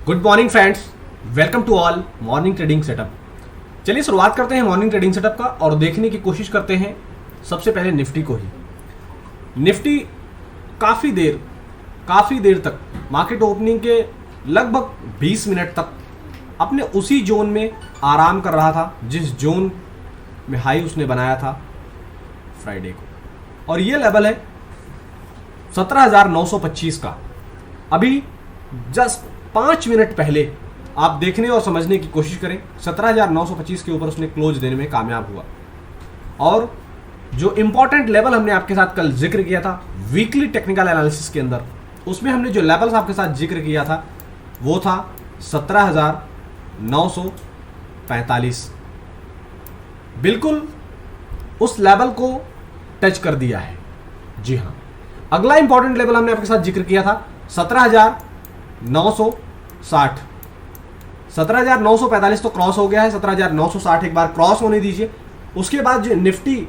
Good morning friends, welcome to all morning trading setup. चलिए शुरुआत करते हैं मॉर्निंग ट्रेडिंग सेटअप का और देखने की कोशिश करते हैं सबसे पहले निफ्टी को ही। निफ्टी काफ़ी देर तक मार्केट ओपनिंग के लगभग 20 मिनट तक अपने उसी जोन में आराम कर रहा था जिस जोन में हाई उसने बनाया था फ्राइडे को, और ये लेवल है 17,925 का। अभी जस्ट 5 मिनट पहले आप देखने और समझने की कोशिश करें, 17,925 के ऊपर उसने क्लोज देने में कामयाब हुआ। और जो इंपॉर्टेंट लेवल हमने आपके साथ कल जिक्र किया था वीकली टेक्निकल एनालिसिस के अंदर, उसमें हमने जो लेवल्स आपके साथ जिक्र किया था वो था 17,945। बिल्कुल उस लेवल को टच कर दिया है। जी हाँ, अगला इंपॉर्टेंट लेवल हमने आपके साथ जिक्र किया था 17,960। 17,945 तो क्रॉस हो गया है, 17,960 एक बार क्रॉस होने दीजिए। उसके बाद जो निफ्टी की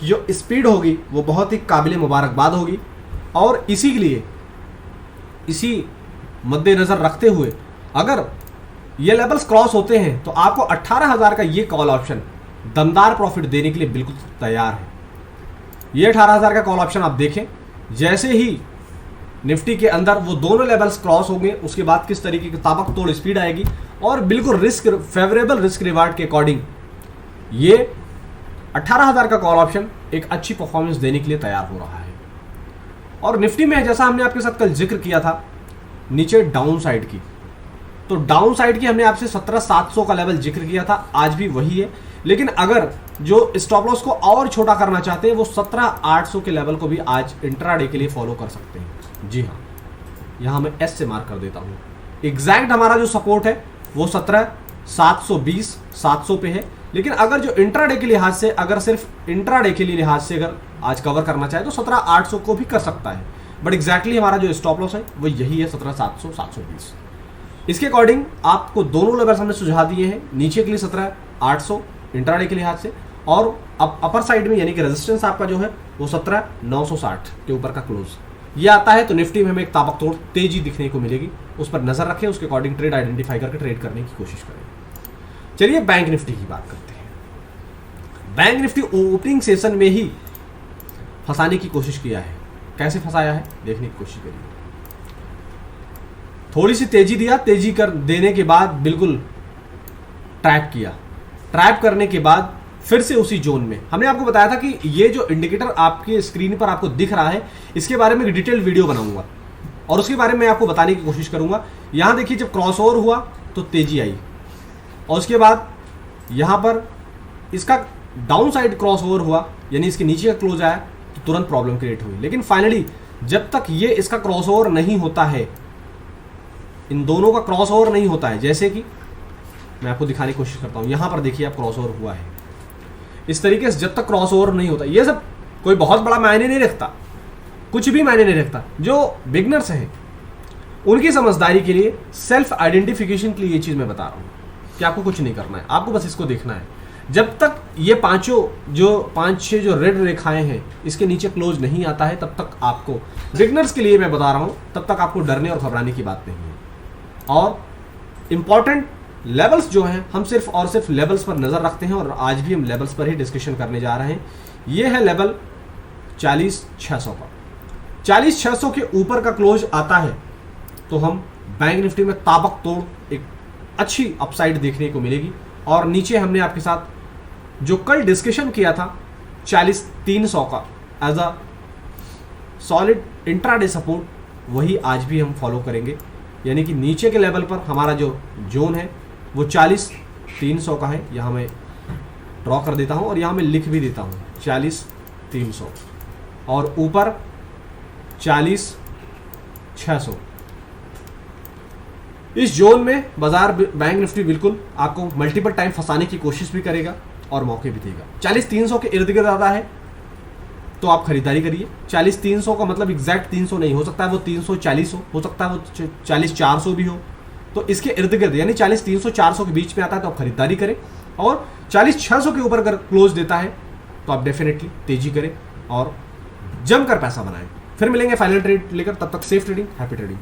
जो स्पीड होगी वो बहुत ही काबिल मुबारकबाद होगी। और इसी मद्देनजर रखते हुए अगर ये लेवल्स क्रॉस होते हैं तो आपको 18,000 का ये कॉल ऑप्शन दमदार प्रॉफिट देने के लिए बिल्कुल तैयार है। ये 18,000 का कॉल ऑप्शन आप देखें, जैसे ही निफ्टी के अंदर वो दोनों लेवल्स क्रॉस होंगे उसके बाद किस तरीके की ताबकतोड़ स्पीड आएगी और बिल्कुल फेवरेबल रिस्क रिवार्ड के अकॉर्डिंग ये 18,000 का कॉल ऑप्शन एक अच्छी परफॉर्मेंस देने के लिए तैयार हो रहा है। और निफ्टी में जैसा हमने आपके साथ कल जिक्र किया था नीचे डाउन साइड की, तो डाउन साइड की हमने आपसे 17,700 का लेवल जिक्र किया था, आज भी वही है। लेकिन अगर जो स्टॉप लॉस को और छोटा करना चाहते हैं वो 17,800 के लेवल को भी आज इंट्राडे के लिए फॉलो कर सकते हैं। जी हाँ, यहां मैं एस से मार्क कर देता हूं। एग्जैक्ट हमारा जो सपोर्ट है वो 17,720 700 पे है। लेकिन अगर जो इंट्राडे के लिहाज से, अगर सिर्फ इंट्राडे के लिए लिहाज से अगर आज कवर करना चाहे तो 17,800 को भी कर सकता है। बट एग्जैक्टली हमारा जो स्टॉप लॉस है वो यही है 17,700 720। इसके अकॉर्डिंग आपको दोनों लेवल्स हमने सुझा दिए हैं। नीचे के लिए 17,800 इंट्राडे के लिहाज से, और अब अपर साइड में यानी कि रेजिस्टेंस आपका जो है वो 17,960 के ऊपर का क्लोज ये आता है। तो निफ्टी में हमें एक ताबकतोड़ तेजी दिखने को मिलेगी, उस पर नजर रखें, उसके अकॉर्डिंग ट्रेड आइडेंटिफाई करके ट्रेड करने की कोशिश करें। चलिए बैंक निफ्टी की बात करते हैं। बैंक निफ्टी ओपनिंग सेशन में ही फंसाने की कोशिश किया है। कैसे फंसाया है देखने की कोशिश करिए। थोड़ी सी तेजी दिया, तेजी कर देने के बाद बिल्कुल ट्रैप किया, ट्रैप करने के बाद फिर से उसी जोन में। हमने आपको बताया था कि ये जो इंडिकेटर आपके स्क्रीन पर आपको दिख रहा है इसके बारे में एक डिटेल वीडियो बनाऊंगा और उसके बारे में आपको बताने की कोशिश करूंगा। यहां देखिए, जब क्रॉस ओवर हुआ तो तेजी आई और उसके बाद यहां पर इसका डाउन साइड क्रॉस ओवर हुआ यानी इसके नीचे का क्लोज आया तो तुरंत प्रॉब्लम क्रिएट हुई। लेकिन फाइनली जब तक ये इसका क्रॉस ओवर नहीं होता है, इन दोनों का क्रॉस ओवर नहीं होता है, जैसे कि मैं आपको दिखाने की कोशिश करता हूं। यहां पर देखिए आप क्रॉस ओवर हुआ है इस तरीके से। जब तक क्रॉस ओवर नहीं होता, ये सब कोई बहुत बड़ा मायने नहीं रखता, कुछ भी मायने नहीं रखता। जो बिगनर्स हैं उनकी समझदारी के लिए, सेल्फ आइडेंटिफिकेशन के लिए ये चीज मैं बता रहा हूं कि आपको कुछ नहीं करना है, आपको बस इसको देखना है। जब तक ये पांच छह जो रेड रेखाएं हैं इसके नीचे क्लोज नहीं आता है तब तक आपको, बिगनर्स के लिए मैं बता रहा हूं, तब तक आपको डरने और घबराने की बात नहीं है। और इंपॉर्टेंट लेवल्स जो हैं हम सिर्फ और सिर्फ लेवल्स पर नजर रखते हैं और आज भी हम लेवल्स पर ही डिस्कशन करने जा रहे हैं। ये है लेवल 40,600 का। 40,600 के ऊपर का क्लोज आता है तो हम बैंक निफ्टी में ताबकतोड़ एक अच्छी अपसाइड देखने को मिलेगी। और नीचे हमने आपके साथ जो कल डिस्कशन किया था 40,300 का as a solid intraday support, वही आज भी हम फॉलो करेंगे। यानी कि नीचे के लेवल पर हमारा जो जोन है वो 40,300 का है। यहाँ मैं ड्रॉ कर देता हूँ और यहाँ मैं लिख भी देता हूँ 40,300, और ऊपर 40,600। इस जोन में बाजार बैंक निफ्टी बिल्कुल आपको मल्टीपल टाइम फंसाने की कोशिश भी करेगा और मौके भी देगा। 40,300 के इर्द गिर्द आता है तो आप खरीदारी करिए। 40,300 का मतलब एग्जैक्ट 300 नहीं हो सकता है, वो 340 हो सकता है, वो 40,400 भी हो। तो इसके इर्द गिर्द यानी 40,300 400 के बीच में आता है तो आप खरीदारी करें। और 40,600 के ऊपर अगर क्लोज देता है तो आप डेफिनेटली तेजी करें और जमकर पैसा बनाएं। फिर मिलेंगे फाइनल ट्रेड लेकर, तब तक सेफ ट्रेडिंग, हैप्पी ट्रेडिंग।